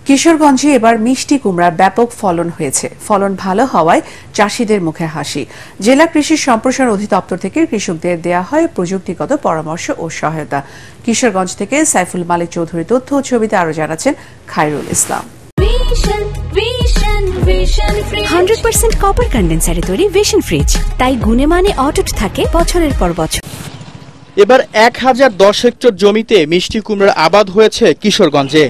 কিশোরগঞ্জে এবার মিষ্টি কুমড়ার ব্যাপক ফলন হয়েছে। ফলন ভালো হওয়ায় চাষিদের মুখে হাসি। জেলা কৃষি সম্প্রসারণ অধিদপ্তর থেকে কৃষকদের দেয়া হয় প্রযুক্তিগত পরামর্শ ও সহায়তা। কিশোরগঞ্জ থেকে সাইফুল মালিক চৌধুরী তথ্য ও ছবিতে আরো জানাচ্ছেন খায়রুল ইসলাম। 100% কপার কন্ডেন্সারে তৈরি ভিশন ফ্রিজ, তাই গুণে মানে অটুট থাকে বছরের পর বছর। এবার 1010 হেক্টর জমিতে মিষ্টি কুমড়ার আবাদ হয়েছে কিশোরগঞ্জে।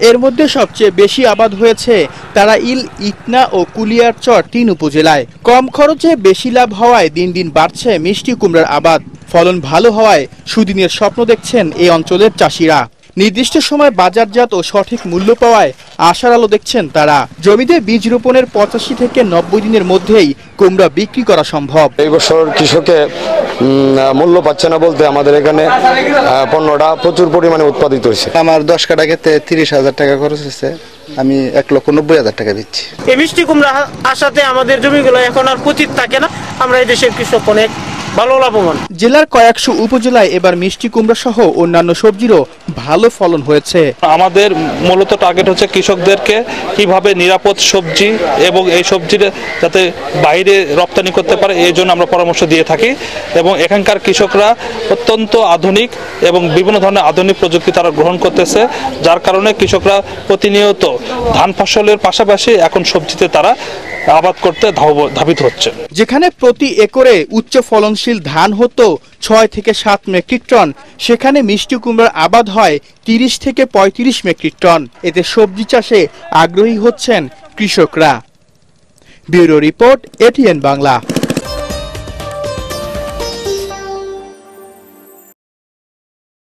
এর মধ্যে সবচেয়ে বেশি আবাদ হয়েছে তারাইল, ইকনা ও কুলিয়ারচর 3 উপজেলায়। কম খরচে বেশি লাভ হওয়ায় দিন দিন বাড়ছে মিষ্টি কুমড়ার আবাদ। ফলন ভালো হওয়ায় সুদিনের স্বপ্ন দেখছেন এই অঞ্চলের চাষিরা। নির্দিষ্ট সময় বাজারজাত ও সঠিক মূল্য পাওয়ায় আশার আলো দেখছেন তারা। জমিতে বীজ রোপণের 85 থেকে 90 দিনের মধ্যেই কুমড়া বিক্রি করা সম্ভব। এই বছর কৃষকে মূল্য পাচ্ছে না বলতে আমাদের এখানে পণ্যটা প্রচুর পরিমাণে উৎপাদিত হয়েছে। আমার 10 কাঠা ক্ষেত্রে 30,000 টাকা খরচ হয়েছে, আমি 1,90,000 টাকা দিচ্ছি। এই মিষ্টি কুমড়া আসাতে আমাদের জমিগুলো এখন আর পতিত থাকে না। আমরা এই দেশের কৃষক অনেক ভালো লাভবান। জেলার কয়েকশো উপজেলায় এবার মিষ্টি কুমড়া সহ অন্যান্য সবজিরও ভালো ফলন হয়েছে। আমাদের মূলত টার্গেট হচ্ছে কৃষকদেরকে কিভাবে নিরাপদ সবজি এবং এই সবজির যাতে বাইরে রপ্তানি করতে পারে এই জন্য আমরা পরামর্শ দিয়ে থাকি। এবং এখানকার কৃষকরা অত্যন্ত আধুনিক এবং বিভিন্ন ধরনের আধুনিক প্রযুক্তি তারা গ্রহণ করতেছে, যার কারণে কৃষকরা প্রতিনিয়ত ধান ফসলের পাশাপাশি এখন সবজিতে তারা আবাদ করতে ধাবিত হচ্ছে। যেখানে প্রতি একরে উচ্চ ফলনশীল ধান হতো 6 থেকে 7 মেট্রিক টন, সেখানে মিষ্টি কুমড়ার আবাদ হয় 30 থেকে 35 মেট্রিক টন। এতে সবজি চাষে আগ্রহী হচ্ছেন কৃষকরা। Bureau report, ATN Bangla.